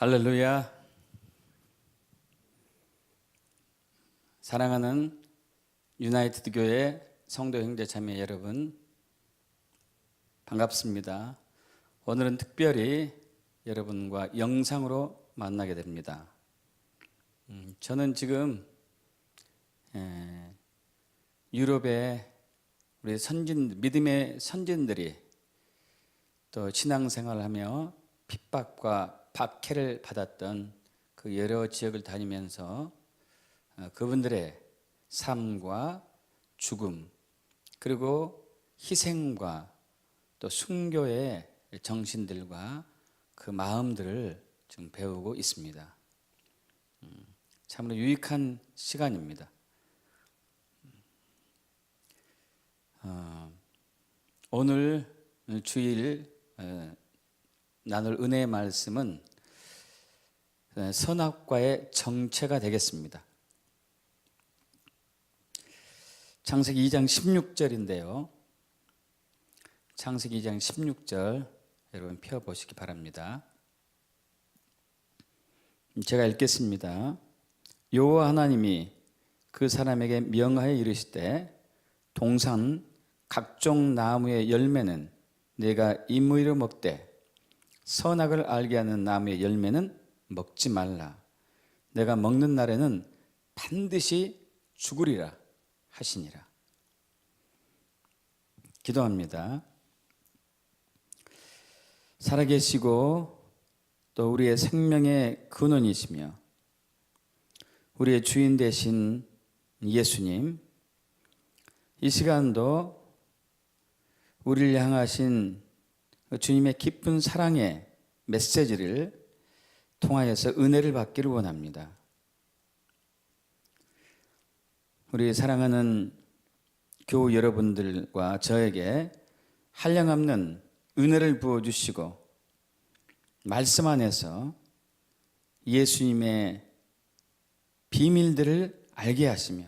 할렐루야. 사랑하는 유나이티드 교회 성도 형제 자매 여러분, 반갑습니다. 오늘은 특별히 여러분과 영상으로 만나게 됩니다. 저는 지금 유럽의 우리 믿음의 선진들이 또 신앙생활을 하며 핍박과 박해를 받았던 그 여러 지역을 다니면서 그분들의 삶과 죽음, 그리고 희생과 또 순교의 정신들과 그 마음들을 지금 배우고 있습니다. 참으로 유익한 시간입니다. 오늘 주일 나눌 은혜의 말씀은 선악과의 정체가 되겠습니다. 창세기 2장 16절인데요. 창세기 2장 16절 여러분 펴보시기 바랍니다. 제가 읽겠습니다. 여호와 하나님이 그 사람에게 명하여 이르시되 동산 각종 나무의 열매는 내가 임의로 먹되 선악을 알게 하는 나무의 열매는 먹지 말라. 내가 먹는 날에는 반드시 죽으리라 하시니라. 기도합니다. 살아계시고 또 우리의 생명의 근원이시며 우리의 주인 되신 예수님, 이 시간도 우리를 향하신 주님의 깊은 사랑의 메시지를 통하여서 은혜를 받기를 원합니다. 우리 사랑하는 교우 여러분들과 저에게 한량없는 은혜를 부어주시고 말씀 안에서 예수님의 비밀들을 알게 하시며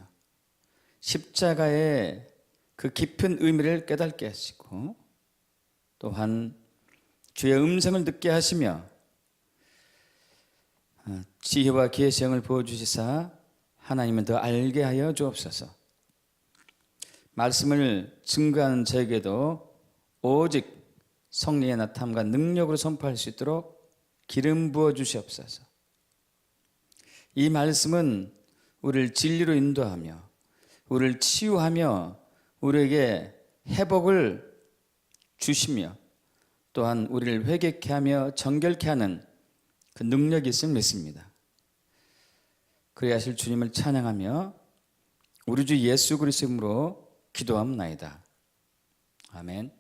십자가의 그 깊은 의미를 깨닫게 하시고 또한 주의 음성을 듣게 하시며 지혜와 계시형을 부어주시사 하나님은 더 알게 하여 주옵소서. 말씀을 증거하는 저에게도 오직 성령의 나타남과 능력으로 선포할 수 있도록 기름 부어주시옵소서. 이 말씀은 우리를 진리로 인도하며 우리를 치유하며 우리에게 회복을 주시며 또한 우리를 회개케 하며 정결케 하는 그 능력이 있음을 믿습니다. 그래야 하실 주님을 찬양하며 우리 주 예수 그리스도 이름으로 기도합나이다. 아멘.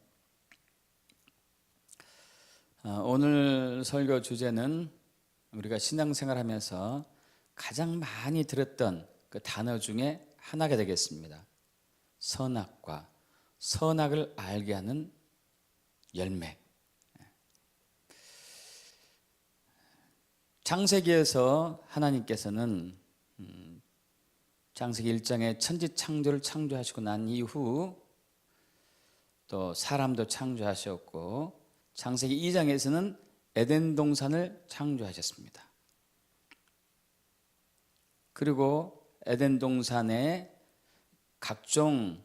오늘 설교 주제는 우리가 신앙생활하면서 가장 많이 들었던 그 단어 중에 하나가 되겠습니다. 선악과 선악을 알게 하는 열매. 창세기에서 하나님께서는 창세기 1장에 천지 창조를 창조하시고 난 이후 또 사람도 창조하셨고 창세기 2장에서는 에덴 동산을 창조하셨습니다. 그리고 에덴 동산에 각종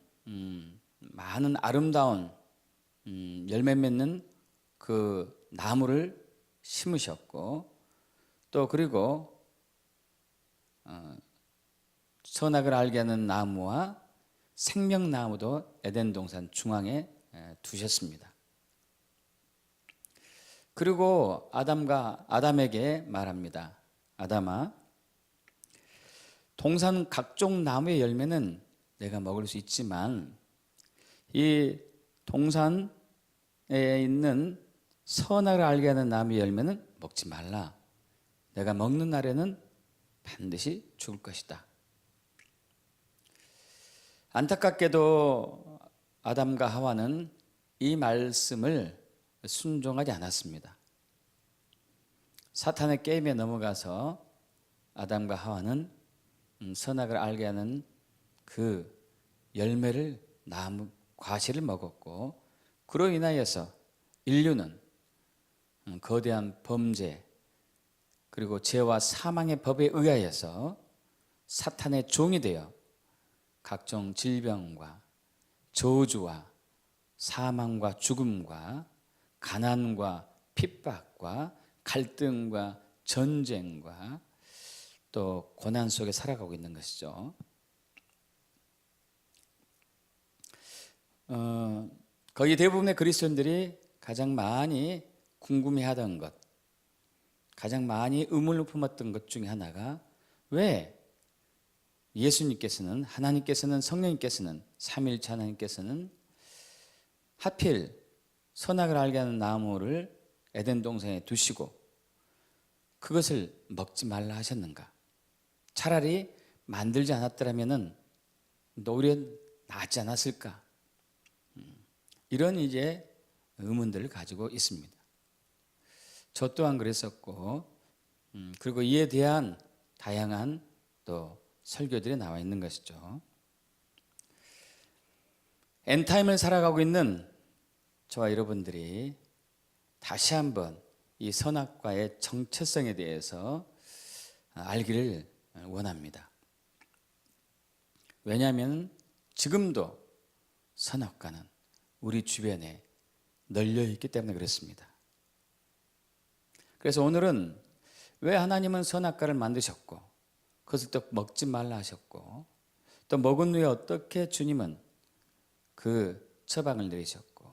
많은 아름다운 열매 맺는 그 나무를 심으셨고 또 그리고 선악을 알게 하는 나무와 생명나무도 에덴 동산 중앙에 두셨습니다. 그리고 아담에게 말합니다. 아담아, 동산 각종 나무의 열매는 내가 먹을 수 있지만 이 동산에 있는 선악을 알게 하는 나무의 열매는 먹지 말라. 내가 먹는 날에는 반드시 죽을 것이다. 안타깝게도 아담과 하와는 이 말씀을 순종하지 않았습니다. 사탄의 게임에 넘어가서 아담과 하와는 선악을 알게 하는 그 열매를 과실을 먹었고 그로 인하여서 인류는 거대한 범죄, 그리고 죄와 사망의 법에 의하여서 사탄의 종이 되어 각종 질병과 저주와 사망과 죽음과 가난과 핍박과 갈등과 전쟁과 또 고난 속에 살아가고 있는 것이죠. 거의 대부분의 그리스도인들이 가장 많이 궁금해하던 것, 가장 많이 의문을 품었던 것 중에 하나가 왜 예수님께서는, 하나님께서는, 성령님께서는, 삼위일체 하나님께서는 하필 선악을 알게 하는 나무를 에덴 동산에 두시고 그것을 먹지 말라 하셨는가? 차라리 만들지 않았더라면은 오히려 낫지 않았을까? 이런 이제 의문들을 가지고 있습니다. 저 또한 그랬었고, 그리고 이에 대한 다양한 또 설교들이 나와 있는 것이죠. 엔타임을 살아가고 있는 저와 여러분들이 다시 한번 이 선악과의 정체성에 대해서 알기를 원합니다. 왜냐하면 지금도 선악과는 우리 주변에 널려 있기 때문에 그렇습니다. 그래서 오늘은 왜 하나님은 선악과를 만드셨고 그것을 또 먹지 말라 하셨고 또 먹은 후에 어떻게 주님은 그 처방을 내리셨고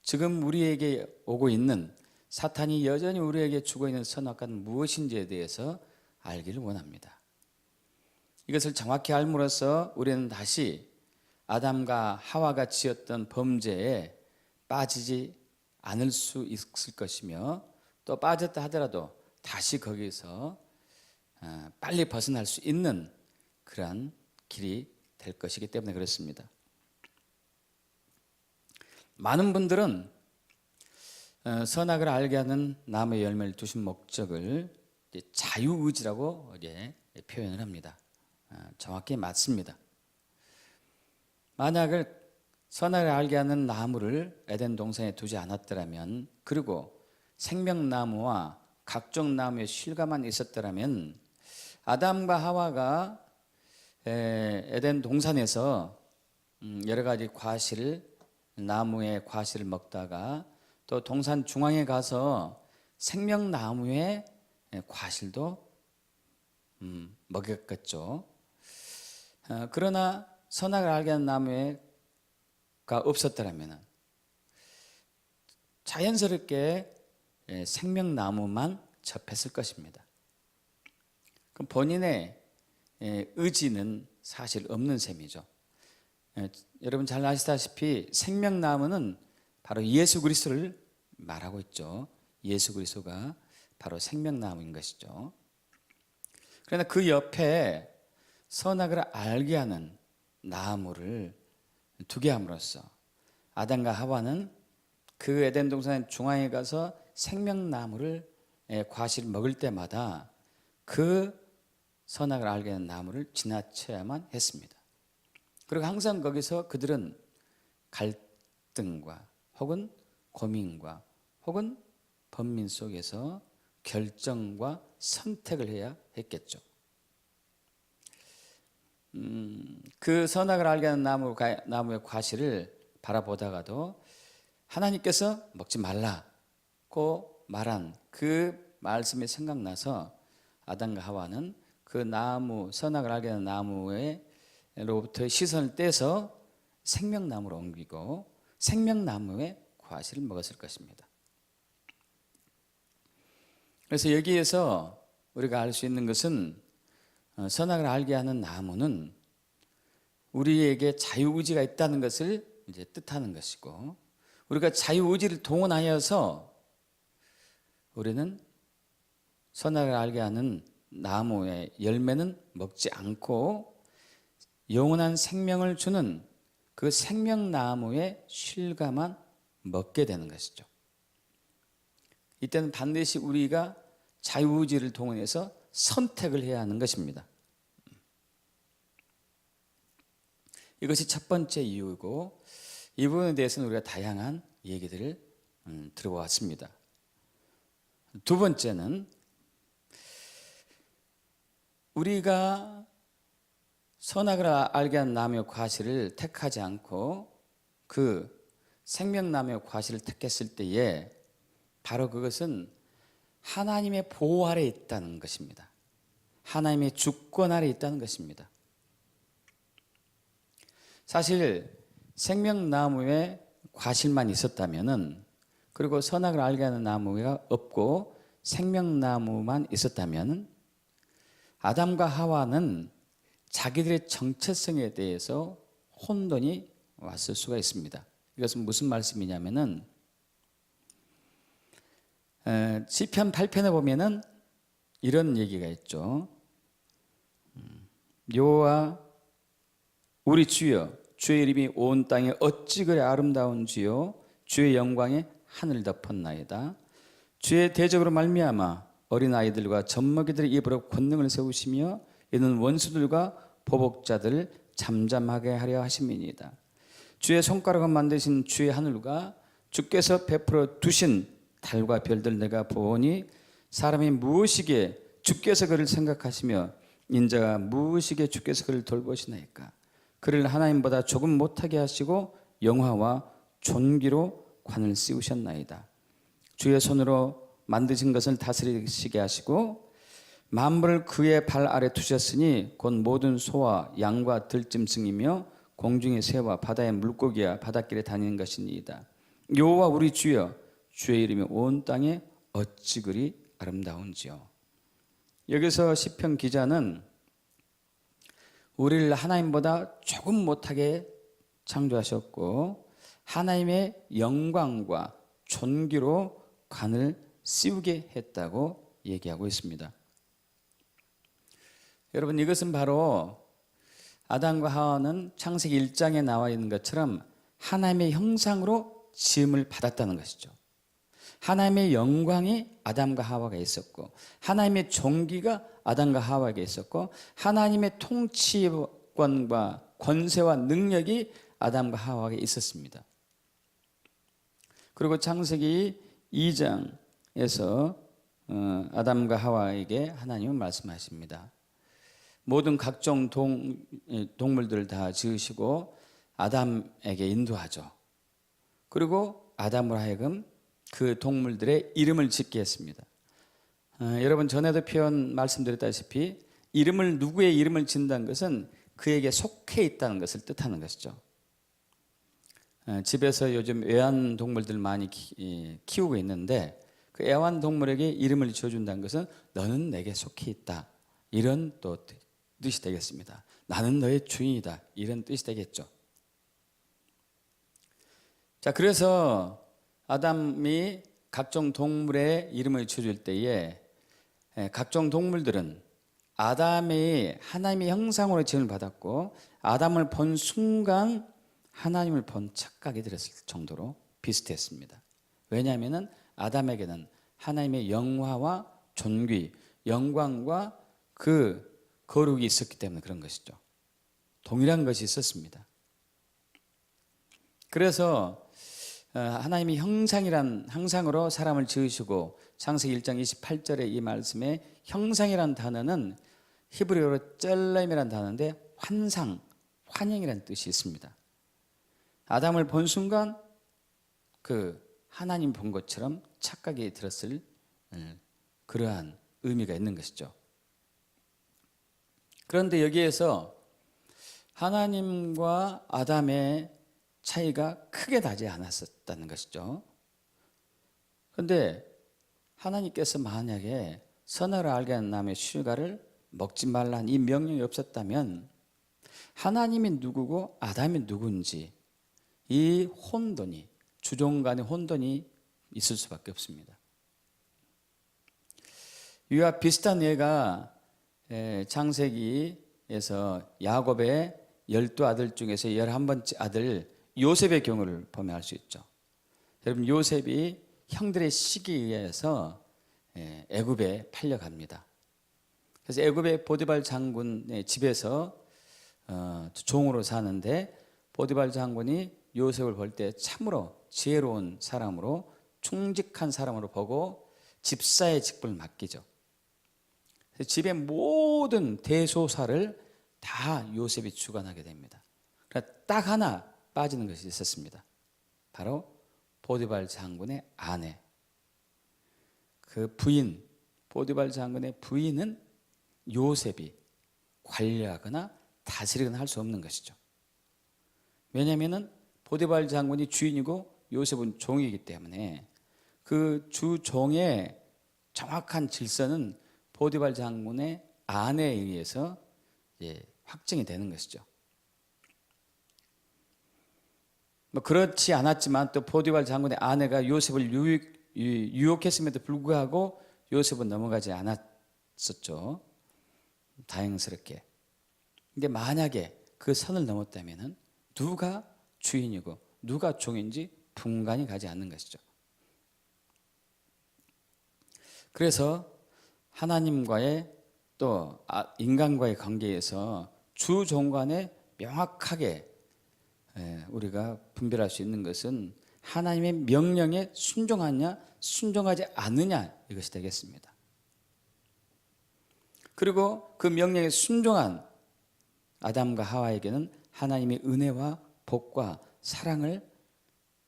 지금 우리에게 오고 있는 사탄이 여전히 우리에게 주고 있는 선악과는 무엇인지에 대해서 알기를 원합니다. 이것을 정확히 알므로써 우리는 다시 아담과 하와가 지었던 범죄에 빠지지 않을 수 있을 것이며 또 빠졌다 하더라도 다시 거기서 빨리 벗어날 수 있는 그러한 길이 될 것이기 때문에 그렇습니다. 많은 분들은 선악을 알게 하는 나무의 열매를 두신 목적을 자유의지라고 표현을 합니다. 정확히 맞습니다. 만약을 선악을 알게 하는 나무를 에덴 동산에 두지 않았더라면 그리고 생명나무와 각종 나무의 실과만 있었더라면 아담과 하와가 에덴 동산에서 여러 가지 나무의 과실을 먹다가 또 동산 중앙에 가서 생명나무의 과실도 먹였겠죠. 그러나 선악을 알게 하는 나무가 없었더라면 자연스럽게 생명나무만 접했을 것입니다. 그럼 본인의 의지는 사실 없는 셈이죠. 여러분 잘 아시다시피 생명나무는 바로 예수 그리스도를 말하고 있죠. 예수 그리스도가 바로 생명나무인 것이죠. 그러나 그 옆에 선악을 알게 하는 나무를 두게 함으로써 아담과 하와는 그 에덴 동산 중앙에 가서 생명나무를 과실을 먹을 때마다 그 선악을 알게 하는 나무를 지나쳐야만 했습니다. 그리고 항상 거기서 그들은 갈등과 혹은 고민과 혹은 번민 속에서 결정과 선택을 해야 했겠죠. 그 선악을 알게 하는 나무의 과실을 바라보다가도 하나님께서 먹지 말라고 말한 그 말씀이 생각나서 아담과 하와는 그 나무, 선악을 알게 하는 나무로부터 시선을 떼서 생명나무로 옮기고 생명나무의 과실을 먹었을 것입니다. 그래서 여기에서 우리가 알 수 있는 것은 선악을 알게 하는 나무는 우리에게 자유의지가 있다는 것을 이제 뜻하는 것이고 우리가 자유의지를 동원하여서 우리는 선악을 알게 하는 나무의 열매는 먹지 않고 영원한 생명을 주는 그 생명나무의 실과만 먹게 되는 것이죠. 이때는 반드시 우리가 자유의지를 동원해서 선택을 해야 하는 것입니다. 이것이 첫 번째 이유이고 이 부분에 대해서는 우리가 다양한 얘기들을 들어왔습니다. 두 번째는 우리가 선악을 알게 한 나무의 과실을 택하지 않고 그 생명나무의 과실을 택했을 때에 바로 그것은 하나님의 보호 아래 있다는 것입니다. 하나님의 주권 아래 있다는 것입니다. 사실 생명나무의 과실만 있었다면은, 그리고 선악을 알게 하는 나무가 없고 생명나무만 있었다면 아담과 하와는 자기들의 정체성에 대해서 혼돈이 왔을 수가 있습니다. 이것은 무슨 말씀이냐면은 시편 8편에 보면은 이런 얘기가 있죠. 여호와 우리 주여, 주의 이름이 온 땅에 어찌 그리 아름다운지요, 주의 영광에 하늘을 덮었나이다. 주의 대적으로 말미암아 어린 아이들과 젖먹이들의 입으로 권능을 세우시며 이는 원수들과 보복자들을 잠잠하게 하려 하심이니이다. 주의 손가락을 만드신 주의 하늘과 주께서 베풀어 두신 달과 별들 내가 보니 사람이 무엇이기에 주께서 그를 생각하시며 인자가 무엇이기에 주께서 그를 돌보시나이까. 그를 하나님보다 조금 못하게 하시고 영화와 존귀로 관을 씌우셨나이다. 주의 손으로 만드신 것을 다스리시게 하시고 만물을 그의 발 아래 두셨으니 곧 모든 소와 양과 들짐승이며 공중의 새와 바다의 물고기와 바닷길에 다니는 것이니이다. 여호와 우리 주여, 주의 이름이 온 땅에 어찌 그리 아름다운지요. 여기서 시편 기자는 우리를 하나님보다 조금 못하게 창조하셨고 하나님의 영광과 존귀로 관을 씌우게 했다고 얘기하고 있습니다. 여러분, 이것은 바로 아담과 하와는 창세기 1장에 나와 있는 것처럼 하나님의 형상으로 지음을 받았다는 것이죠. 하나님의 영광이 아담과 하와가 있었고 하나님의 존귀가 아담과 하와에게 있었고 하나님의 통치권과 권세와 능력이 아담과 하와에게 있었습니다. 그리고 창세기 2장에서 아담과 하와에게 하나님은 말씀하십니다. 모든 각종 동물들을 다 지으시고 아담에게 인도하죠. 그리고 아담으로 하여금 그 동물들의 이름을 짓게 했습니다. 여러분, 전에도 말씀드렸다시피 누구의 이름을 짓는다는 것은 그에게 속해 있다는 것을 뜻하는 것이죠. 집에서 요즘 애완동물들 많이 키우고 있는데 그 애완동물에게 이름을 지어준다는 것은 너는 내게 속해 있다, 이런 또 뜻이 되겠습니다. 나는 너의 주인이다, 이런 뜻이 되겠죠. 자, 그래서 아담이 각종 동물의 이름을 지어줄 때에 각종 동물들은 아담이 하나님의 형상으로 지음을 받았고 아담을 본 순간 하나님을 본 착각이 들었을 정도로 비슷했습니다. 왜냐하면 아담에게는 하나님의 영화와 존귀, 영광과 그 거룩이 있었기 때문에 그런 것이죠. 동일한 것이 있었습니다. 그래서 하나님의 형상으로 사람을 지으시고 창세기 1장 28절의 이 말씀에 형상이라는 단어는 히브리어로 쩔렘이라는 단어인데 환영이라는 뜻이 있습니다. 아담을 본 순간 그 하나님 본 것처럼 착각이 들었을 그러한 의미가 있는 것이죠. 그런데 여기에서 하나님과 아담의 차이가 크게 나지 않았었다는 것이죠. 그런데 하나님께서 만약에 선악을 알게 하는 나무의 실과를 먹지 말라는 이 명령이 없었다면 하나님이 누구고 아담이 누군지 이 혼돈이, 주종 간의 혼돈이 있을 수밖에 없습니다. 이와 비슷한 예가 창세기에서 야곱의 12아들 중에서 11번째 아들 요셉의 경우를 보면 알 수 있죠. 여러분, 요셉이 형들의 시기에 의해서 애굽에 팔려갑니다. 그래서 애굽의 보디발 장군의 집에서 종으로 사는데 보디발 장군이 요셉을 볼 때 참으로 지혜로운 사람으로 충직한 사람으로 보고 집사의 직분을 맡기죠. 집의 모든 대소사를 다 요셉이 주관하게 됩니다. 그러니까 딱 하나 빠지는 것이 있었습니다. 바로 보디발 장군의 아내, 그 부인, 보디발 장군의 부인은 요셉이 관리하거나 다스리거나 할 수 없는 것이죠. 왜냐하면 보디발 장군이 주인이고 요셉은 종이기 때문에 그 주종의 정확한 질서는 보디발 장군의 아내에 의해서 확정이 되는 것이죠. 뭐 그렇지 않았지만 또 보디발 장군의 아내가 요셉을 유혹했음에도 불구하고 요셉은 넘어가지 않았었죠. 다행스럽게. 근데 만약에 그 선을 넘었다면 누가 주인이고 누가 종인지 분간이 가지 않는 것이죠. 그래서 하나님과의 또 인간과의 관계에서 주종 간에 명확하게 우리가 분별할 수 있는 것은 하나님의 명령에 순종하냐 순종하지 않느냐 이것이 되겠습니다. 그리고 그 명령에 순종한 아담과 하와에게는 하나님의 은혜와 복과 사랑을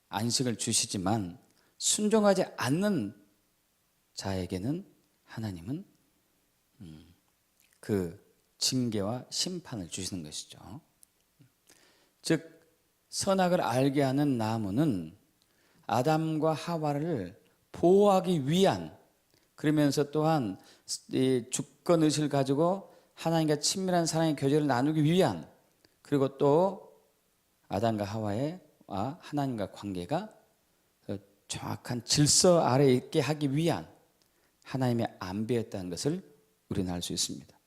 안식을 주시지만 순종하지 않는 자에게는 하나님은 그 징계와 심판을 주시는 것이죠. 즉 선악을 알게 하는 나무는 아담과 하와를 보호하기 위한, 그러면서 또한 이 주권의식을 가지고 하나님과 친밀한 사랑의 교제를 나누기 위한, 그리고 또 아담과 하와와 하나님과 관계가 정확한 질서 아래에 있게 하기 위한 하나님의 안배였다는 것을 우리는 알 수 있습니다.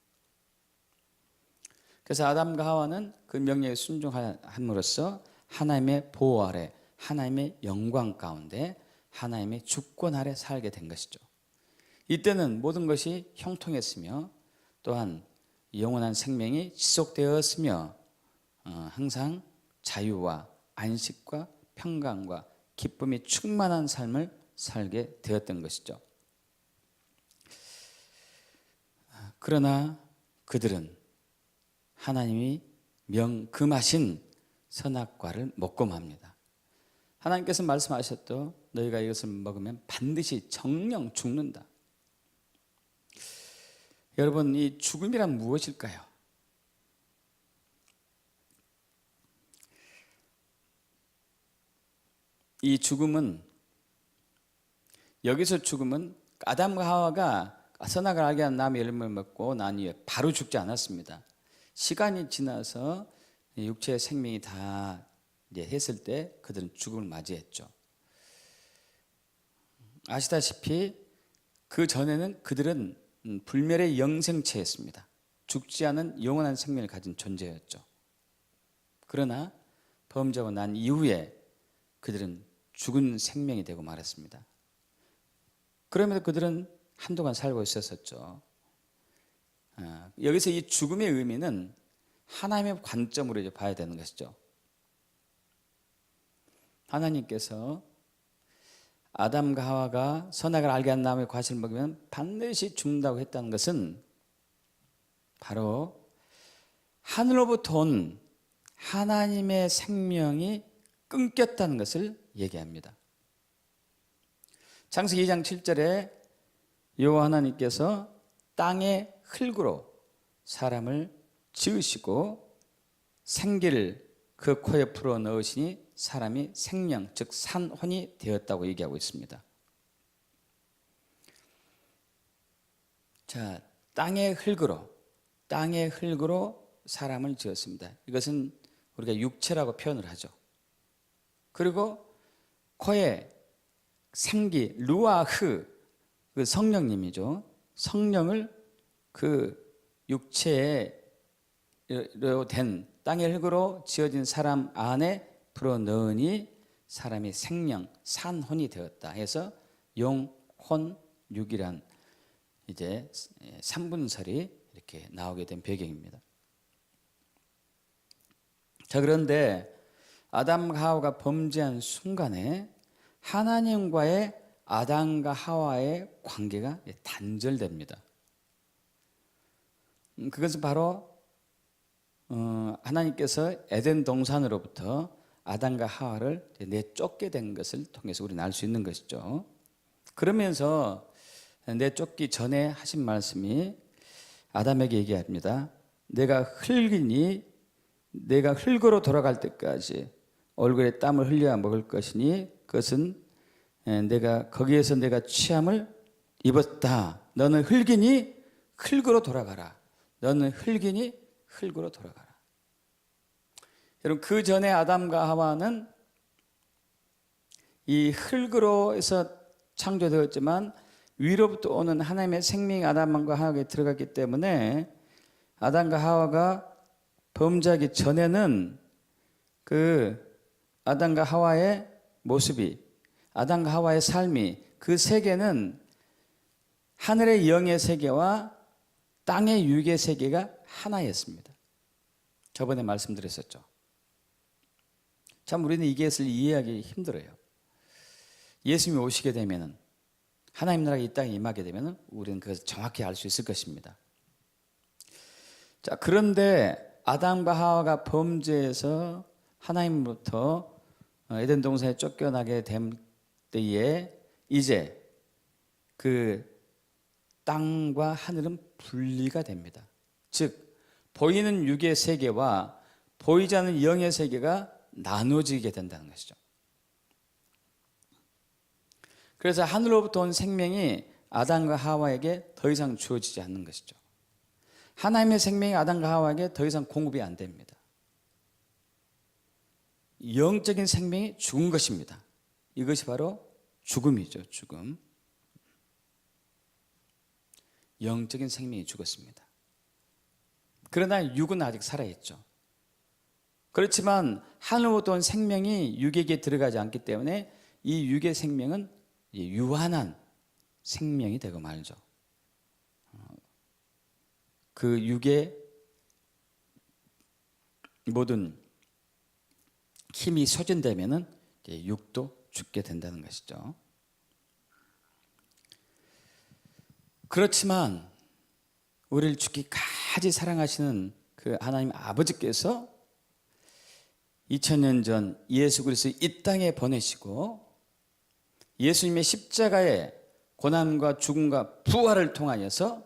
그래서 아담과 하와는 그 명령에 순종함으로써 하나님의 보호 아래, 하나님의 영광 가운데, 하나님의 주권 아래 살게 된 것이죠. 이때는 모든 것이 형통했으며 또한 영원한 생명이 지속되었으며 항상 자유와 안식과 평강과 기쁨이 충만한 삶을 살게 되었던 것이죠. 그러나 그들은 하나님이 금하신 선악과를 먹고 맙니다. 하나님께서 말씀하셨도 너희가 이것을 먹으면 반드시 정령 죽는다. 여러분, 이 죽음이란 무엇일까요? 이 죽음은, 여기서 죽음은 아담과 하와가 선악을 알게 한 나무의 열매를 먹고 난 이후에 바로 죽지 않았습니다. 시간이 지나서 육체의 생명이 다 했을 때 그들은 죽음을 맞이했죠. 아시다시피 그 전에는 그들은 불멸의 영생체였습니다. 죽지 않은 영원한 생명을 가진 존재였죠. 그러나 범죄하고 난 이후에 그들은 죽은 생명이 되고 말았습니다. 그럼에도 그들은 한동안 살고 있었었죠. 여기서 이 죽음의 의미는 하나님의 관점으로 이제 봐야 되는 것이죠. 하나님께서 아담과 하와가 선악을 알게 한 나무의 과실을 먹으면 반드시 죽는다고 했다는 것은 바로 하늘로부터 온 하나님의 생명이 끊겼다는 것을 얘기합니다. 창세기 2장 7절에 여호와 하나님께서 땅의 흙으로 사람을 지으시고 생기를 그 코에 풀어 넣으시니 사람이 생명, 즉 산혼이 되었다고 얘기하고 있습니다. 자, 땅의 흙으로 사람을 지었습니다. 이것은 우리가 육체라고 표현을 하죠. 그리고 코에 생기, 루아흐, 그 성령님이죠. 성령을 그 육체로 된 땅의 흙으로 지어진 사람 안에 불어넣으니 사람이 생명, 산혼이 되었다 해서 용, 혼, 육이란 이제 3분설이 이렇게 나오게 된 배경입니다. 자, 그런데 아담과 하와가 범죄한 순간에 하나님과의 아담과 하와의 관계가 단절됩니다. 그것은 바로 하나님께서 에덴 동산으로부터 아담과 하와를 내쫓게 된 것을 통해서 우리는 알 수 있는 것이죠. 그러면서 내쫓기 전에 하신 말씀이 아담에게 얘기합니다. 내가 흙으로 돌아갈 때까지 얼굴에 땀을 흘려야 먹을 것이니 그것은 거기에서 내가 취함을 입었다. 너는 흙이니 흙으로 돌아가라. 너는 흙이니 흙으로 돌아가라. 여러분, 그 전에 아담과 하와는 이 흙으로 해서 창조되었지만 위로부터 오는 하나님의 생명이 아담과 하와에게 들어갔기 때문에 아담과 하와가 범죄하기 전에는 그 아담과 하와의 모습이, 아담과 하와의 삶이, 그 세계는 하늘의 영의 세계와 땅의 육의 세계가 하나였습니다. 저번에 말씀드렸었죠. 참 우리는 이것을 이해하기 힘들어요. 예수님이 오시게 되면은, 하나님 나라가 이 땅에 임하게 되면은 우리는 그것을 정확히 알 수 있을 것입니다. 자, 그런데 아담과 하와가 범죄해서 하나님으로부터 에덴 동산에 쫓겨나게 된 때에 이제 그 땅과 하늘은 분리가 됩니다. 즉 보이는 육의 세계와 보이지 않는 영의 세계가 나눠지게 된다는 것이죠. 그래서 하늘로부터 온 생명이 아담과 하와에게 더 이상 주어지지 않는 것이죠. 하나님의 생명이 아담과 하와에게 더 이상 공급이 안 됩니다. 영적인 생명이 죽은 것입니다. 이것이 바로 죽음이죠. 죽음. 영적인 생명이 죽었습니다. 그러나 육은 아직 살아있죠. 그렇지만 하늘로부터 온 생명이 육에게 들어가지 않기 때문에 이 육의 생명은 유한한 생명이 되고 말죠. 그 육의 모든 힘이 소진되면은 육도 죽게 된다는 것이죠. 그렇지만 우리를 죽기까지 사랑하시는 그 하나님 아버지께서 2000년 전 예수 그리스도 이 땅에 보내시고 예수님의 십자가의 고난과 죽음과 부활을 통하여서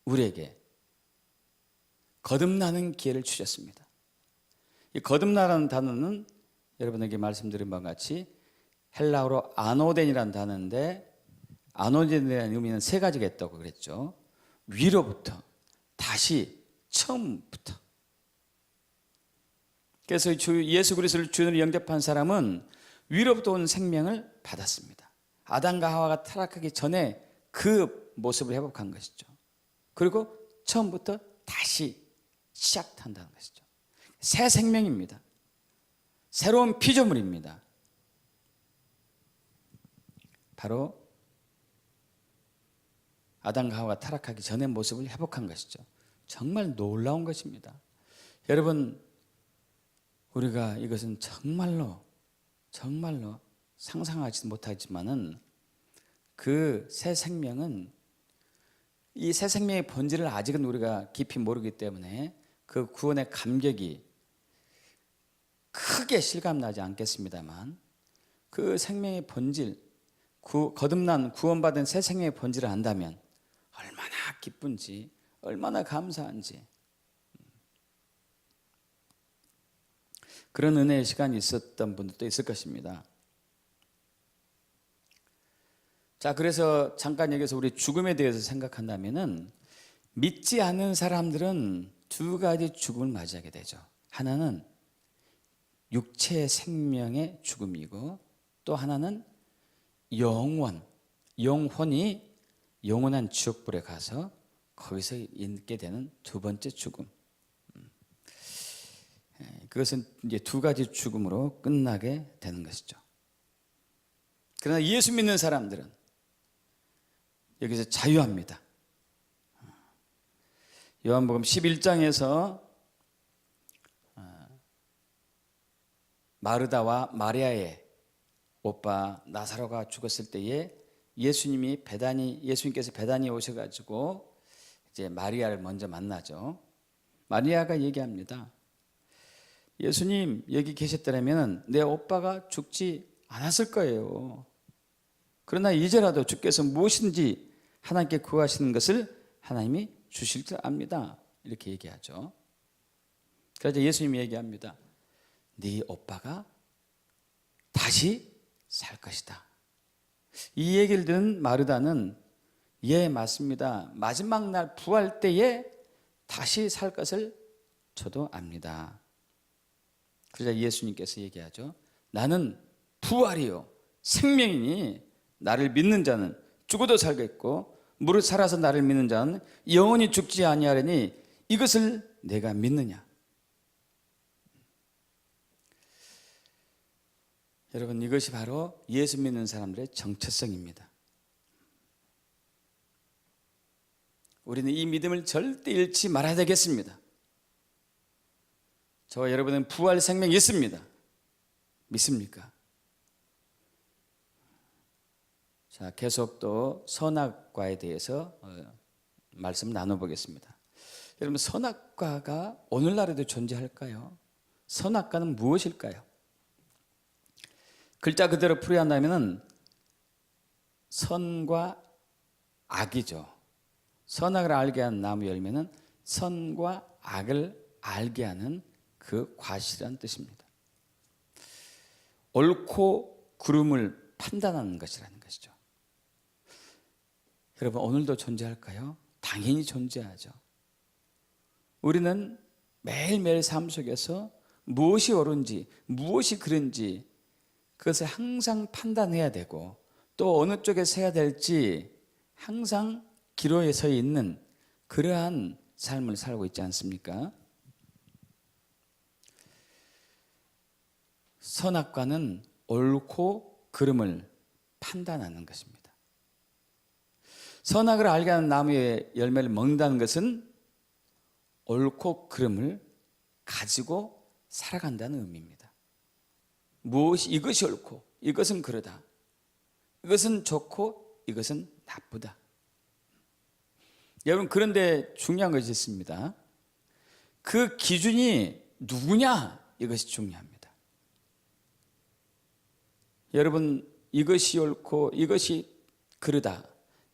우리에게 거듭나는 기회를 주셨습니다. 이 거듭나라는 단어는 여러분에게 말씀드린 바와 같이 헬라어로 아노덴이라는 단어인데, 아노덴이라는 의미는 세 가지가 있다고 그랬죠. 위로부터, 다시, 처음부터. 그래서 예수 그리스도를 주인으로 영접한 사람은 위로부터 온 생명을 받았습니다. 아담과 하와가 타락하기 전에 그 모습을 회복한 것이죠. 그리고 처음부터 다시 시작한다는 것이죠. 새 생명입니다. 새로운 피조물입니다. 바로 아담과 하와가 타락하기 전의 모습을 회복한 것이죠. 정말 놀라운 것입니다. 여러분, 우리가 이것은 정말로 상상하지 못하지만은 그 새 생명은, 이 새 생명의 본질을 아직은 우리가 깊이 모르기 때문에 그 구원의 감격이 크게 실감나지 않겠습니다만, 그 생명의 본질, 거듭난 구원받은 새 생명의 본질을 안다면 얼마나 기쁜지, 얼마나 감사한지, 그런 은혜의 시간이 있었던 분들도 있을 것입니다. 자, 그래서 잠깐 여기서 우리 죽음에 대해서 생각한다면은, 믿지 않는 사람들은 두 가지 죽음을 맞이하게 되죠. 하나는 육체의 생명의 죽음이고, 또 하나는 영혼이 영원한 지옥불에 가서 거기서 있게 되는 두 번째 죽음. 그것은 이제 두 가지 죽음으로 끝나게 되는 것이죠. 그러나 예수 믿는 사람들은 여기서 자유합니다. 요한복음 11장에서 마르다와 마리아의 오빠 나사로가 죽었을 때에 예수님께서 베다니에 오셔가지고 이제 마리아를 먼저 만나죠. 마리아가 얘기합니다. 예수님 여기 계셨더라면 내 오빠가 죽지 않았을 거예요. 그러나 이제라도 주께서 무엇인지 하나님께 구하시는 것을 하나님이 주실 줄 압니다. 이렇게 얘기하죠. 그래서 예수님이 얘기합니다. 네 오빠가 다시 살 것이다. 이 얘기를 듣는 마르다는 예, 맞습니다. 마지막 날 부활 때에 다시 살 것을 저도 압니다. 그러자 예수님께서 얘기하죠. 나는 부활이요 생명이니 나를 믿는 자는 죽어도 살겠고 무릇 살아서 나를 믿는 자는 영원히 죽지 아니하리니 이것을 내가 믿느냐. 여러분, 이것이 바로 예수 믿는 사람들의 정체성입니다. 우리는 이 믿음을 절대 잃지 말아야 되겠습니다. 저와 여러분은 부활 생명이 있습니다. 믿습니까? 자, 계속 또 선악과에 대해서 말씀 나눠보겠습니다. 여러분, 선악과가 오늘날에도 존재할까요? 선악과는 무엇일까요? 글자 그대로 풀이한다면 선과 악이죠. 선악을 알게 하는 나무 열매는 선과 악을 알게 하는 그 과실이라는 뜻입니다. 옳고 그름을 판단하는 것이라는 것이죠. 여러분, 오늘도 존재할까요? 당연히 존재하죠. 우리는 매일매일 삶 속에서 무엇이 옳은지 무엇이 그른지 그것을 항상 판단해야 되고 또 어느 쪽에 서야 될지 항상 기로에 서 있는 그러한 삶을 살고 있지 않습니까? 선악과는 옳고 그름을 판단하는 것입니다. 선악을 알게 하는 나무의 열매를 먹는다는 것은 옳고 그름을 가지고 살아간다는 의미입니다. 이것이 옳고 이것은 그러다. 이것은 좋고 이것은 나쁘다. 여러분, 그런데 중요한 것이 있습니다. 그 기준이 누구냐? 이것이 중요합니다. 여러분, 이것이 옳고 이것이 그러다.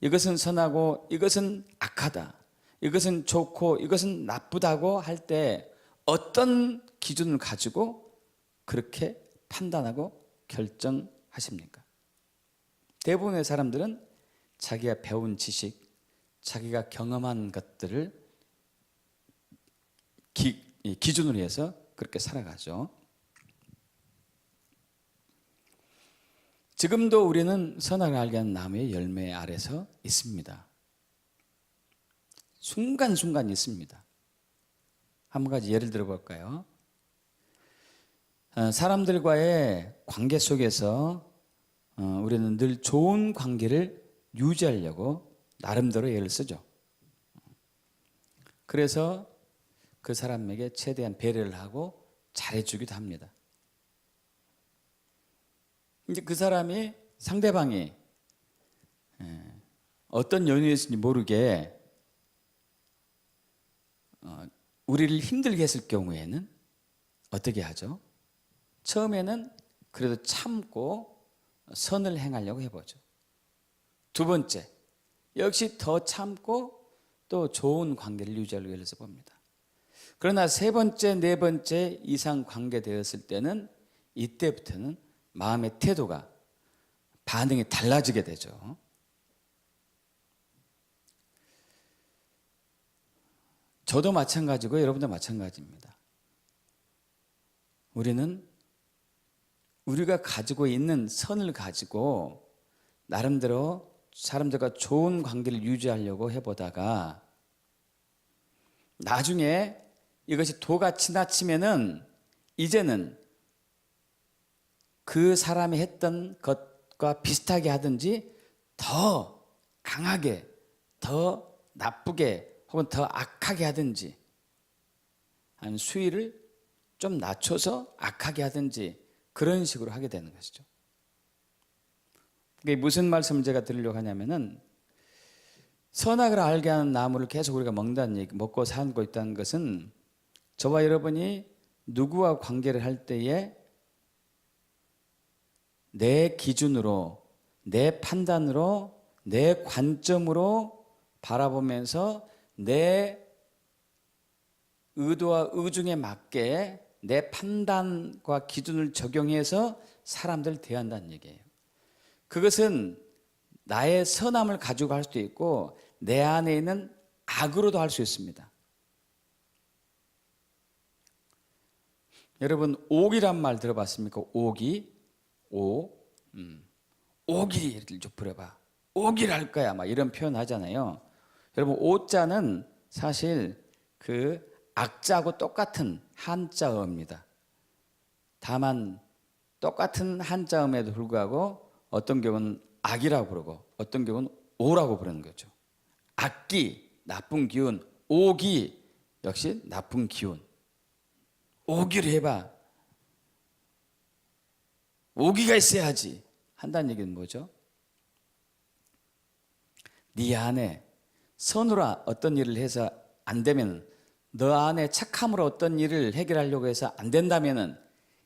이것은 선하고 이것은 악하다. 이것은 좋고 이것은 나쁘다고 할 때 어떤 기준을 가지고 그렇게 판단하고 결정하십니까? 대부분의 사람들은 자기가 배운 지식, 자기가 경험한 것들을 기준으로 해서 그렇게 살아가죠. 지금도 우리는 선악을 알게 하는 나무의 열매 아래서 있습니다. 순간순간 있습니다. 한 가지 예를 들어 볼까요? 사람들과의 관계 속에서 우리는 늘 좋은 관계를 유지하려고 나름대로 예를 쓰죠. 그래서 그 사람에게 최대한 배려를 하고 잘해주기도 합니다. 이제 그 사람이 상대방이 어떤 연유였는지 모르게 우리를 힘들게 했을 경우에는 어떻게 하죠? 처음에는 그래도 참고 선을 행하려고 해보죠. 두 번째, 역시 더 참고 또 좋은 관계를 유지하려고 해서 봅니다. 그러나 세 번째, 네 번째 이상 관계되었을 때는 이때부터는 마음의 태도가 반응이 달라지게 되죠. 저도 마찬가지고 여러분도 마찬가지입니다. 우리는 우리가 가지고 있는 선을 가지고 나름대로 사람들과 좋은 관계를 유지하려고 해보다가 나중에 이것이 도가 지나치면은 이제는 그 사람이 했던 것과 비슷하게 하든지 더 강하게, 더 나쁘게 혹은 더 악하게 하든지 아니면 수위를 좀 낮춰서 악하게 하든지 그런 식으로 하게 되는 것이죠. 그게 무슨 말씀을 제가 드리려고 하냐면은 선악을 알게 하는 나무를 계속 우리가 먹는다는 얘기, 먹고 살고 있다는 것은 저와 여러분이 누구와 관계를 할 때에 내 기준으로, 내 판단으로, 내 관점으로 바라보면서 내 의도와 의중에 맞게 내 판단과 기준을 적용해서 사람들을 대한다는 얘기예요. 그것은 나의 선함을 가지고 할 수도 있고 내 안에 있는 악으로도 할 수 있습니다. 여러분 옥이란 말 들어봤습니까? 옥이 옥이를 좀 부려봐. 옥이랄 거야. 막 이런 표현 하잖아요. 여러분 오자는 사실 그 악자하고 똑같은 한자어입니다. 다만 똑같은 한자음에도 불구하고 어떤 경우는 악이라고 부르고 어떤 경우는 오라고 부르는 거죠. 악기, 나쁜 기운, 오기 역시 나쁜 기운. 오기를 해봐. 오기가 있어야지 한다는 얘기는 뭐죠? 네 안에 선으로 어떤 일을 해서 안 되면, 너 안에 착함으로 어떤 일을 해결하려고 해서 안 된다면은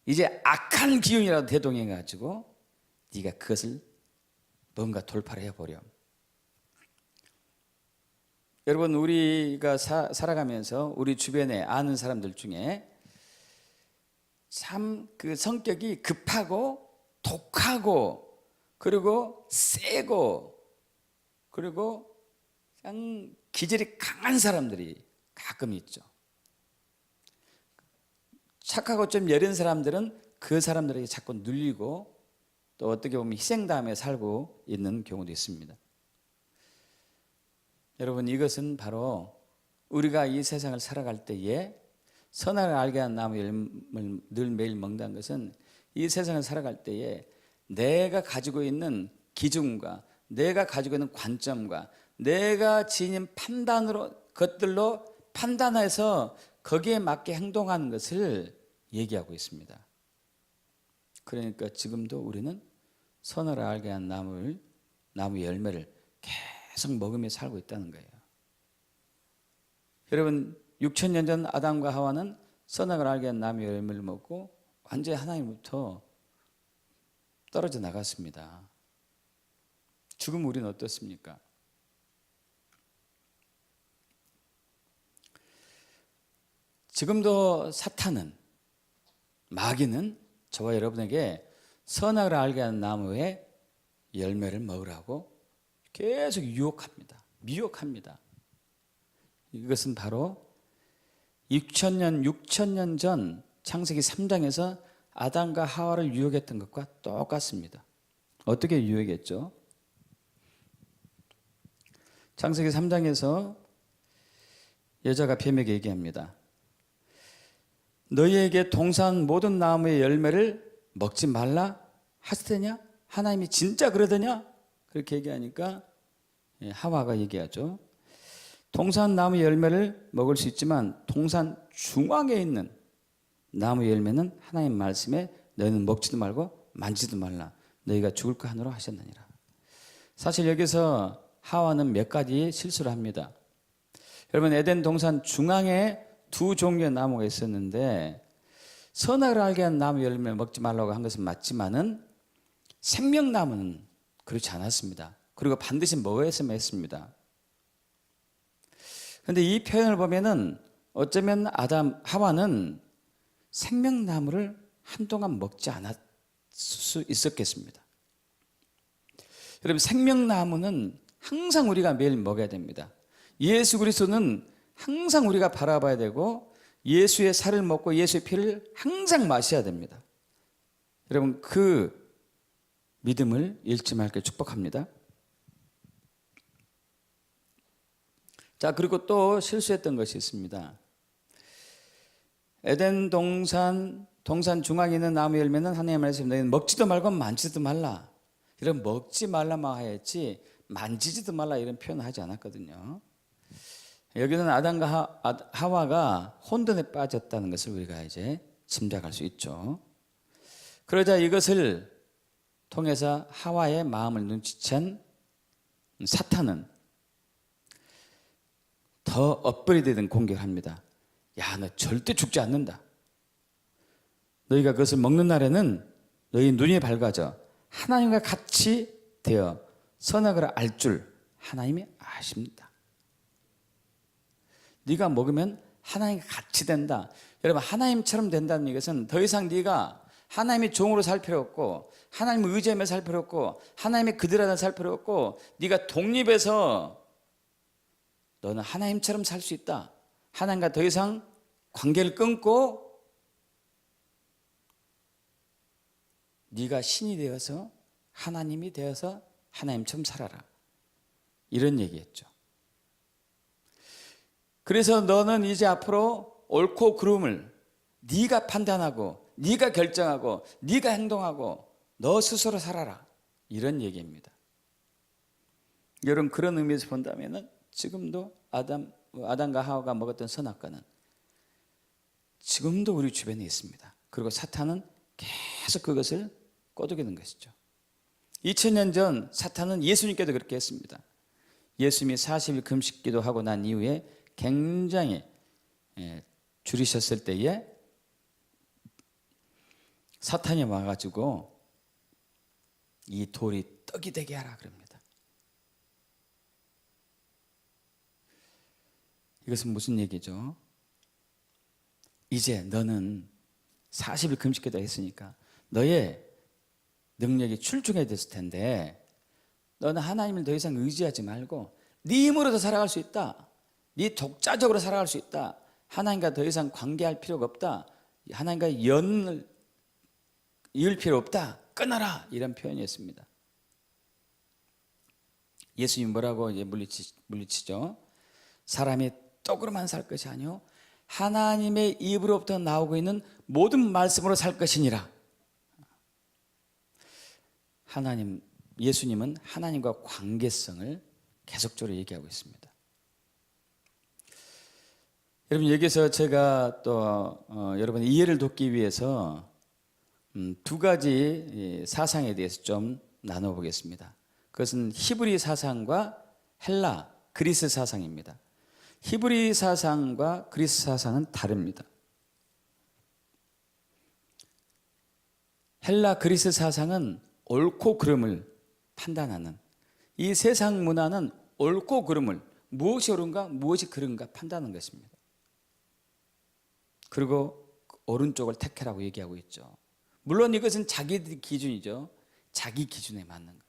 이제 악한 기운이라도 대동해 가지고 네가 그것을 뭔가 돌파를 해버려. 여러분 우리가 살아가면서 우리 주변에 아는 사람들 중에 참 그 성격이 급하고 독하고 그리고 세고 그리고 그냥 기질이 강한 사람들이 가끔 있죠. 착하고 좀 여린 사람들은 그 사람들에게 자꾸 눌리고 또 어떻게 보면 희생당하며 살고 있는 경우도 있습니다. 여러분 이것은 바로 우리가 이 세상을 살아갈 때에 선악을 알게 하는 나무 열매를 늘 매일 먹는다는 것은 이 세상을 살아갈 때에 내가 가지고 있는 기준과 내가 가지고 있는 관점과 내가 지닌 것들로 판단해서 거기에 맞게 행동하는 것을 얘기하고 있습니다. 그러니까 지금도 우리는 선악을 알게 한 나무 열매를 계속 먹으며 살고 있다는 거예요. 여러분 6,000년 전 아담과 하와는 선악을 알게 한 나무 열매를 먹고 완전히 하나님부터 떨어져 나갔습니다. 지금 우리는 어떻습니까? 지금도 사탄은, 마귀는 저와 여러분에게 선악을 알게 하는 나무의 열매를 먹으라고 계속 유혹합니다. 미혹합니다. 이것은 바로 6,000년 전 창세기 3장에서 아담과 하와를 유혹했던 것과 똑같습니다. 어떻게 유혹했죠? 창세기 3장에서 여자가 뱀에게 얘기합니다. 너희에게 동산 모든 나무의 열매를 먹지 말라 하시더냐? 하나님이 진짜 그러더냐? 그렇게 얘기하니까 하와가 얘기하죠. 동산 나무 열매를 먹을 수 있지만 동산 중앙에 있는 나무 열매는 하나님 말씀에 너희는 먹지도 말고 만지도 말라. 너희가 죽을까 하노라 하셨느니라. 사실 여기서 하와는 몇 가지 실수를 합니다. 여러분 에덴 동산 중앙에 두 종류의 나무가 있었는데 선악을 알게 한 나무 열매를 먹지 말라고 한 것은 맞지만은 생명나무는 그렇지 않았습니다. 그리고 반드시 먹어야 했습니다. 그런데 이 표현을 보면은 어쩌면 하와는 생명나무를 한동안 먹지 않았을 수 있었겠습니다. 여러분 생명나무는 항상 우리가 매일 먹어야 됩니다. 예수 그리스도는 항상 우리가 바라봐야 되고 예수의 살을 먹고 예수의 피를 항상 마셔야 됩니다. 여러분 그 믿음을 잃지 말게 축복합니다. 자, 그리고 또 실수했던 것이 있습니다. 에덴 동산 중앙에 있는 나무 열매는 하나님의 말씀 너희는 먹지도 말고 만지지도 말라. 이런 먹지 말라만 하였지 만지지도 말라 이런 표현을 하지 않았거든요. 여기는 아담과 하와가 혼돈에 빠졌다는 것을 우리가 이제 짐작할 수 있죠. 그러자 이것을 통해서 하와의 마음을 눈치챈 사탄은 더 업그레이드된 공격을 합니다. 야, 너 절대 죽지 않는다. 너희가 그것을 먹는 날에는 너희 눈이 밝아져 하나님과 같이 되어 선악을 알 줄 하나님이 아십니다. 네가 먹으면 하나님과 같이 된다. 여러분, 하나님처럼 된다는 것은 더 이상 네가 하나님의 종으로 살 필요 없고 하나님을 의지하며 살 필요 없고 하나님의 그들하다 살 필요 없고 네가 독립해서 너는 하나님처럼 살 수 있다. 하나님과 더 이상 관계를 끊고 네가 신이 되어서 하나님이 되어서 하나님처럼 살아라. 이런 얘기했죠. 그래서 너는 이제 앞으로 옳고 그름을 네가 판단하고 네가 결정하고 네가 행동하고 너 스스로 살아라. 이런 얘기입니다. 여러분, 그런 의미에서 본다면 지금도 아담과 하와가 먹었던 선악과는 지금도 우리 주변에 있습니다. 그리고 사탄은 계속 그것을 꼬드기는 것이죠. 2000년 전 사탄은 예수님께도 그렇게 했습니다. 예수님이 40일 금식 기도하고 난 이후에 굉장히 줄이셨을 때에 사탄이 와가지고 이 돌이 떡이 되게 하라 그럽니다. 이것은 무슨 얘기죠? 이제 너는 40일 금식 기도 했으니까 너의 능력이 출중해졌을 텐데 너는 하나님을 더 이상 의지하지 말고 네 힘으로도 살아갈 수 있다. 네 독자적으로 살아갈 수 있다. 하나님과 더 이상 관계할 필요가 없다. 하나님과 연을 이을 필요 없다. 끊어라. 이런 표현이었습니다. 예수님 뭐라고 이제 물리치죠? 사람이 떡으로만 살 것이 아니요 하나님의 입으로부터 나오고 있는 모든 말씀으로 살 것이니라. 예수님은 하나님과 관계성을 계속적으로 얘기하고 있습니다. 여러분, 여기서 제가 또 여러분의 이해를 돕기 위해서 두 가지 사상에 대해서 좀 나눠보겠습니다. 그것은 히브리 사상과 헬라, 그리스 사상입니다. 히브리 사상과 그리스 사상은 다릅니다. 헬라, 그리스 사상은 옳고 그름을 판단하는, 이 세상 문화는 옳고 그름을, 무엇이 옳은가 무엇이 그른가 판단하는 것입니다. 그리고 오른쪽을 택하라고 얘기하고 있죠. 물론 이것은 자기 기준이죠. 자기 기준에 맞는 것.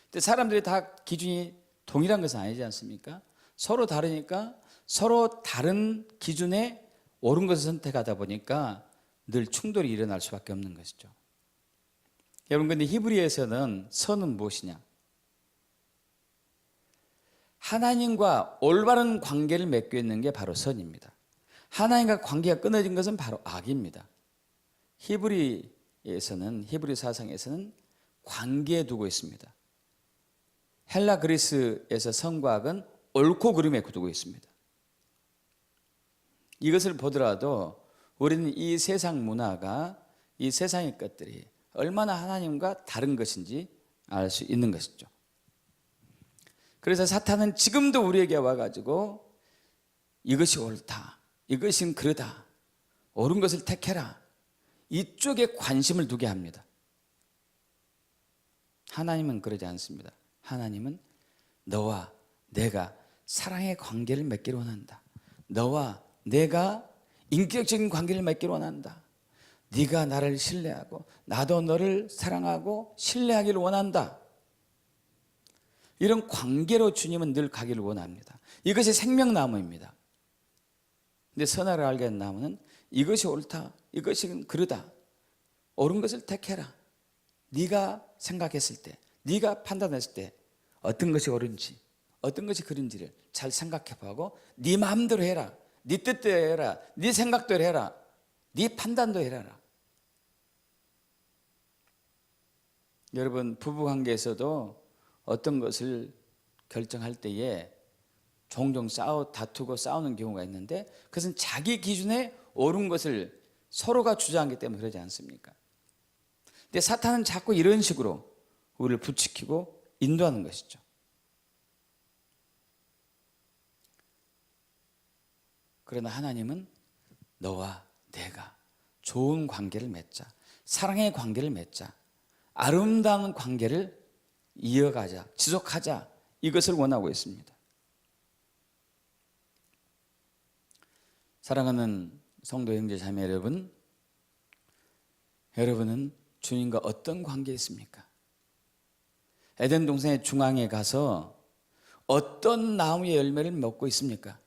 근데 사람들이 다 기준이 동일한 것은 아니지 않습니까? 서로 다르니까 서로 다른 기준에 옳은 것을 선택하다 보니까 늘 충돌이 일어날 수밖에 없는 것이죠. 여러분, 근데 히브리에서는 선은 무엇이냐? 하나님과 올바른 관계를 맺고 있는 게 바로 선입니다. 하나님과 관계가 끊어진 것은 바로 악입니다. 히브리 사상에서는 관계에 두고 있습니다. 헬라 그리스에서 선과 악은 옳고 그름에 두고 있습니다. 이것을 보더라도 우리는 이 세상 문화가, 이 세상의 것들이 얼마나 하나님과 다른 것인지 알 수 있는 것이죠. 그래서 사탄은 지금도 우리에게 와가지고 이것이 옳다, 이것은 그러다, 옳은 것을 택해라, 이쪽에 관심을 두게 합니다. 하나님은 그러지 않습니다. 하나님은 너와 내가 사랑의 관계를 맺기를 원한다. 너와 내가 인격적인 관계를 맺기를 원한다. 네가 나를 신뢰하고 나도 너를 사랑하고 신뢰하기를 원한다. 이런 관계로 주님은 늘 가기를 원합니다. 이것이 생명나무입니다. 근데 선악을 알게 된 나무는 이것이 옳다, 이것이 그르다, 옳은 것을 택해라. 네가 생각했을 때, 네가 판단했을 때 어떤 것이 옳은지, 어떤 것이 그른지를 잘 생각해보고 네 마음대로 해라, 네 뜻대로 해라, 네 생각대로 해라, 네 판단도 해라. 여러분, 부부관계에서도 어떤 것을 결정할 때에 종종 다투고 싸우는 경우가 있는데 그것은 자기 기준에 옳은 것을 서로가 주장하기 때문에 그러지 않습니까? 근데 사탄은 자꾸 이런 식으로 우리를 부추기고 인도하는 것이죠. 그러나 하나님은 너와 내가 좋은 관계를 맺자, 사랑의 관계를 맺자, 아름다운 관계를 이어가자, 지속하자, 이것을 원하고 있습니다. 사랑하는 성도 형제 자매 여러분, 여러분은 주님과 어떤 관계에 있습니까? 에덴 동산의 중앙에 가서 어떤 나무의 열매를 먹고 있습니까?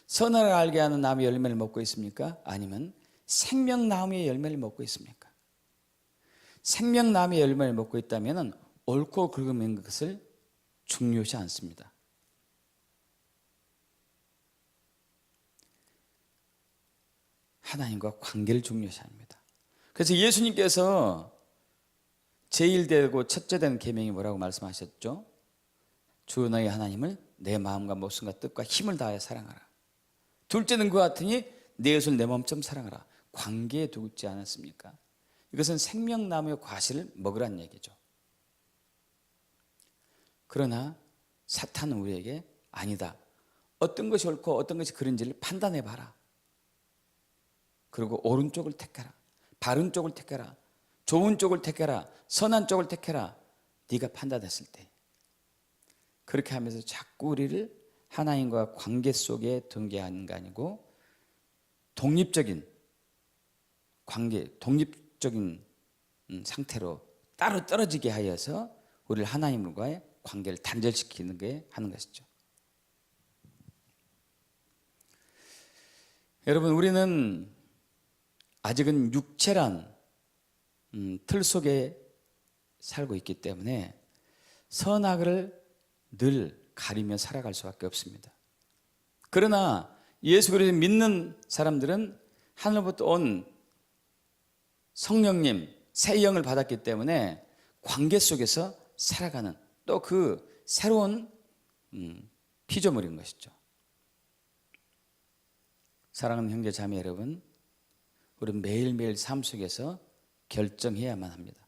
선악을 알게 하는 나무의 열매를 먹고 있습니까? 아니면 생명나무의 열매를 먹고 있습니까? 생명나무의 열매를 먹고 있다면 옳고 그름인 것을 중요시 않습니다. 하나님과 관계를 중요시합니다. 그래서 예수님께서 제1되고 첫째 되는 계명이 뭐라고 말씀하셨죠? 주 너희 하나님을 내 마음과 목숨과 뜻과 힘을 다하여 사랑하라. 둘째는 그와 같으니 내 이웃을 내 몸처럼 사랑하라. 관계에 두고 있지 않았습니까? 이것은 생명나무의 과실을 먹으란 얘기죠. 그러나 사탄은 우리에게 아니다, 어떤 것이 옳고 어떤 것이 그른지를 판단해봐라. 그리고 옳은 쪽을 택해라, 바른 쪽을 택해라, 좋은 쪽을 택해라, 선한 쪽을 택해라. 네가 판단했을 때 그렇게 하면서 자꾸 우리를 하나님과 관계 속에 등계하는 게 아니고 독립적인 관계, 독립적인 상태로 따로 떨어지게 하여서 우리를 하나님과의 관계를 단절시키는 게 하는 것이죠. 여러분, 우리는 아직은 육체란 틀 속에 살고 있기 때문에 선악을 늘 가리며 살아갈 수밖에 없습니다. 그러나 예수 그리스도를 믿는 사람들은 하늘부터 온 성령님, 새 영을 받았기 때문에 관계 속에서 살아가는 또 그 새로운 피조물인 것이죠. 사랑하는 형제 자매 여러분, 우리는 매일매일 삶 속에서 결정해야만 합니다.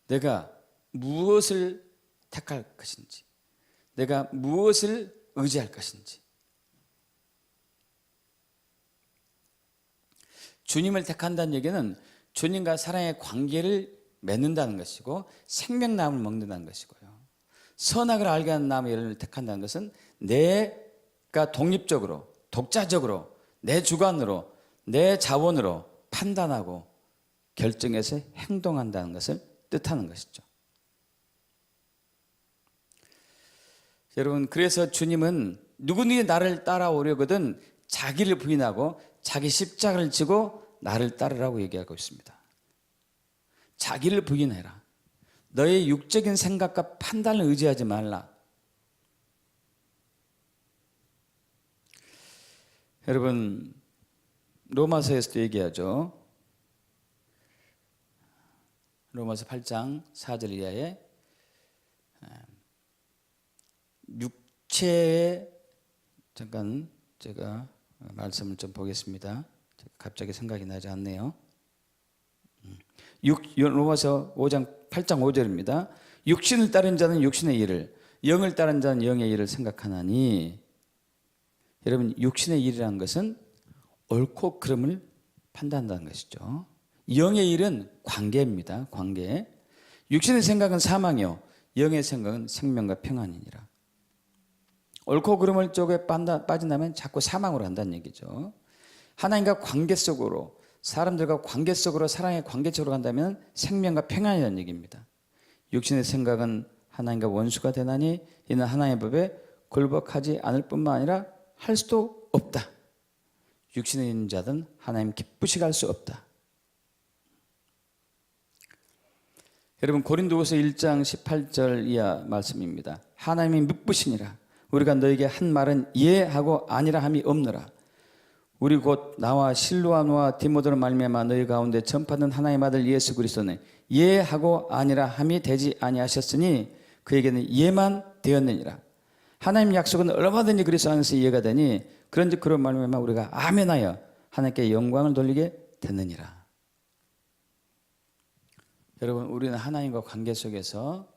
내가 무엇을 택할 것인지, 내가 무엇을 의지할 것인지. 주님을 택한다는 얘기는 주님과 사랑의 관계를 맺는다는 것이고 생명나무를 먹는다는 것이고요. 선악을 알게 하는 나무의 열매를 택한다는 것은 내가 독립적으로, 독자적으로, 내 주관으로, 내 자본으로 판단하고 결정해서 행동한다는 것을 뜻하는 것이죠. 여러분, 그래서 주님은 누구든지 나를 따라오려거든 자기를 부인하고 자기 십자가를 지고 나를 따르라고 얘기하고 있습니다. 자기를 부인해라. 너의 육적인 생각과 판단을 의지하지 말라. 여러분, 로마서에서도 얘기하죠. 로마서 8장 4절 이하에 육체의, 잠깐 제가 말씀을 좀 보겠습니다. 갑자기 생각이 나지 않네요. 로마서 8장 5절입니다. 육신을 따른 자는 육신의 일을, 영을 따른 자는 영의 일을 생각하나니. 여러분, 육신의 일이라는 것은 옳고 그름을 판단한다는 것이죠. 영의 일은 관계입니다. 관계. 육신의 생각은 사망이요 영의 생각은 생명과 평안이니라. 옳고 그름을 쪽에 빠진다면 자꾸 사망으로 한다는 얘기죠. 하나님과 관계 속으로, 사람들과 관계 속으로, 사랑의 관계 속으로 간다면 생명과 평안이라는 얘기입니다. 육신의 생각은 하나님과 원수가 되나니 이는 하나님의 법에 굴복하지 않을 뿐만 아니라 할 수도 없다. 육신에 있는 자들은 하나님 기쁘시게 할 수 없다. 여러분, 고린도후서 1장 18절 이하 말씀입니다. 하나님이 묵부시니라. 우리가 너에게 한 말은 예하고 아니라 함이 없노라. 우리 곧 나와 실로아노와 디모데로 말미암아 너희 가운데 전파된 하나님의 아들 예수 그리스도는 예하고 아니라 함이 되지 아니하셨으니 그에게는 예만 되었느니라. 하나님 약속은 얼마든지 그리스도 안에서 이해가 되니 그런즉 그런 말미암아 우리가 아멘하여 하나님께 영광을 돌리게 됐느니라. 여러분, 우리는 하나님과 관계 속에서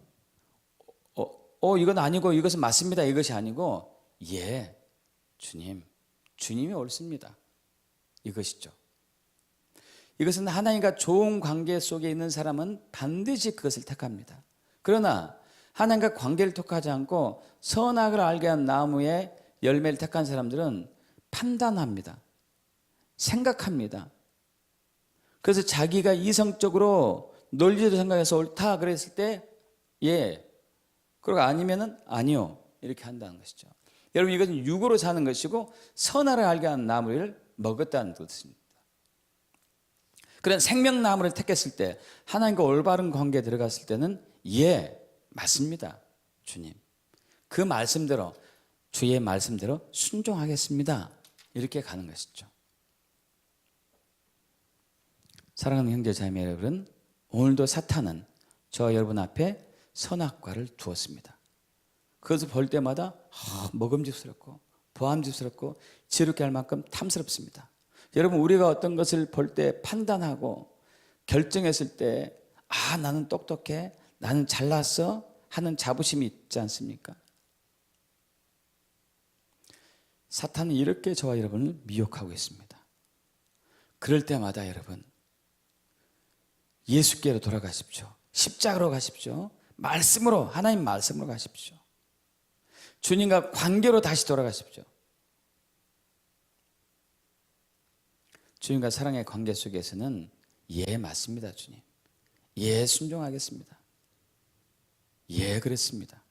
이건 아니고 이것은 맞습니다, 이것이 아니고 예, 주님이 옳습니다. 이것이죠. 이것은 하나님과 좋은 관계 속에 있는 사람은 반드시 그것을 택합니다. 그러나 하나님과 관계를 택하지 않고 선악을 알게 한 나무의 열매를 택한 사람들은 판단합니다. 생각합니다. 그래서 자기가 이성적으로 논리로 생각해서 옳다 그랬을 때 예, 그리고 아니면은 아니요 이렇게 한다는 것이죠. 여러분 이것은 육으로 사는 것이고 선악을 알게 하는 나무를 먹었다는 뜻입니다. 그런 생명나무를 택했을 때 하나님과 올바른 관계에 들어갔을 때는 예, 맞습니다. 주님. 그 말씀대로 주의 말씀대로 순종하겠습니다. 이렇게 가는 것이죠. 사랑하는 형제 자매 여러분, 오늘도 사탄은 저와 여러분 앞에 선악과를 두었습니다. 그것을 볼 때마다 먹음직스럽고 보암직스럽고 지혜롭게 할 만큼 탐스럽습니다. 여러분 우리가 어떤 것을 볼 때 판단하고 결정했을 때 나는 똑똑해, 나는 잘났어 하는 자부심이 있지 않습니까? 사탄은 이렇게 저와 여러분을 미혹하고 있습니다. 그럴 때마다 여러분 예수께로 돌아가십시오. 십자가로 가십시오. 말씀으로, 하나님 말씀으로 가십시오. 주님과 관계로 다시 돌아가십시오. 주님과 사랑의 관계 속에서는 예, 맞습니다, 주님. 예, 순종하겠습니다. 예, 그렇습니다.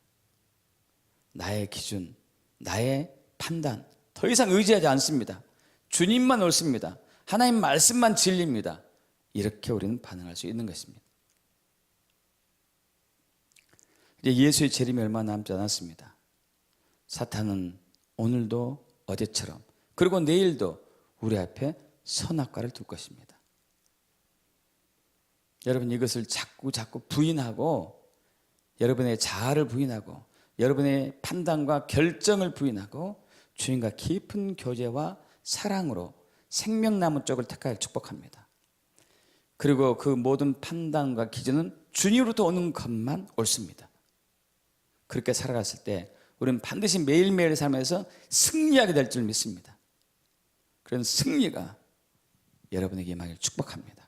나의 기준, 나의 판단, 더 이상 의지하지 않습니다. 주님만 옳습니다. 하나님 말씀만 진리입니다. 이렇게 우리는 반응할 수 있는 것입니다. 이제 예수의 재림이 얼마 남지 않았습니다. 사탄은 오늘도 어제처럼 그리고 내일도 우리 앞에 선악과를 둘 것입니다. 여러분 이것을 자꾸 부인하고 여러분의 자아를 부인하고 여러분의 판단과 결정을 부인하고 주님과 깊은 교제와 사랑으로 생명나무 쪽을 택하여 축복합니다. 그리고 그 모든 판단과 기준은 주님으로부터 오는 것만 옳습니다. 그렇게 살아갔을 때 우리는 반드시 매일매일 삶에서 승리하게 될 줄 믿습니다. 그런 승리가 여러분에게 임하기를 축복합니다.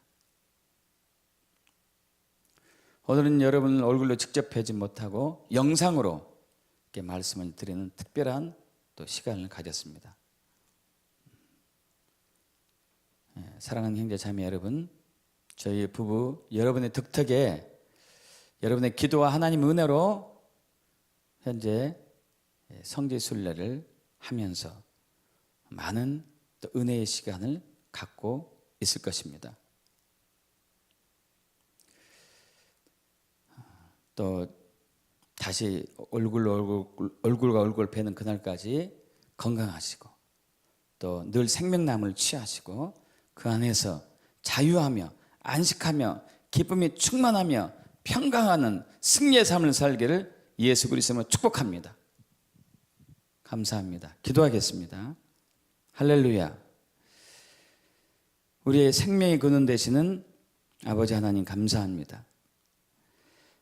오늘은 여러분을 얼굴로 직접 뵈지 못하고 영상으로 이렇게 말씀을 드리는 특별한 또 시간을 가졌습니다. 사랑하는 형제 자매 여러분, 저희 부부 여러분의 덕택에 여러분의 기도와 하나님 은혜로 현재 성지순례를 하면서 많은 또 은혜의 시간을 갖고 있을 것입니다. 또 다시 얼굴과 얼굴 뵈는 그날까지 건강하시고 또 늘 생명나무를 취하시고 그 안에서 자유하며 안식하며 기쁨이 충만하며 평강하는 승리의 삶을 살기를 예수 그리스도로 축복합니다. 감사합니다. 기도하겠습니다. 할렐루야. 우리의 생명의 근원 되시는 아버지 하나님 감사합니다.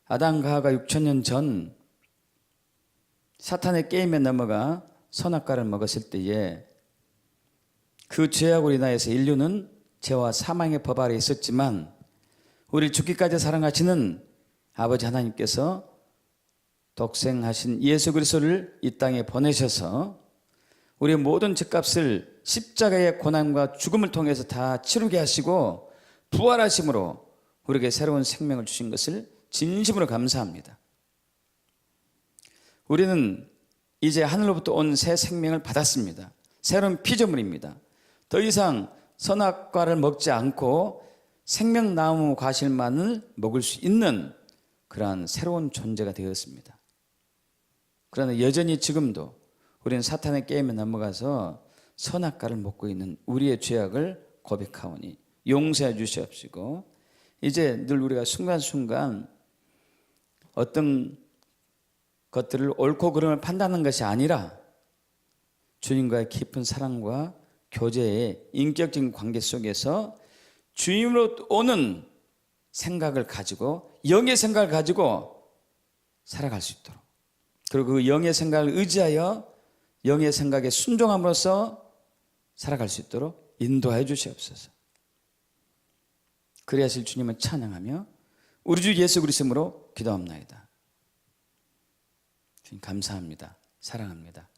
아담과 하와가 6,000년 전 사탄의 게임에 넘어가 선악과를 먹었을 때에 그 죄악으로 인하여서 인류는 죄와 사망의 법 아래 있었지만 우리를 죽기까지 사랑하시는 아버지 하나님께서 독생하신 예수 그리스도를 이 땅에 보내셔서 우리의 모든 죄값을 십자가의 고난과 죽음을 통해서 다 치르게 하시고 부활하심으로 우리에게 새로운 생명을 주신 것을 진심으로 감사합니다. 우리는 이제 하늘로부터 온 새 생명을 받았습니다. 새로운 피조물입니다. 더 이상 선악과를 먹지 않고 생명나무 과실만을 먹을 수 있는 그러한 새로운 존재가 되었습니다. 그러나 여전히 지금도 우리는 사탄의 게임에 넘어가서 선악과를 먹고 있는 우리의 죄악을 고백하오니 용서해 주시옵시고 이제 늘 우리가 순간순간 어떤 것들을 옳고 그름을 판단하는 것이 아니라 주님과의 깊은 사랑과 교제의 인격적인 관계 속에서 주님으로 오는 생각을 가지고 영의 생각을 가지고 살아갈 수 있도록 그리고 그 영의 생각을 의지하여 영의 생각에 순종함으로써 살아갈 수 있도록 인도하여 주시옵소서. 그래야 하실 주님을 찬양하며 우리 주 예수 그리스도로 기도합나이다. 주님 감사합니다. 사랑합니다.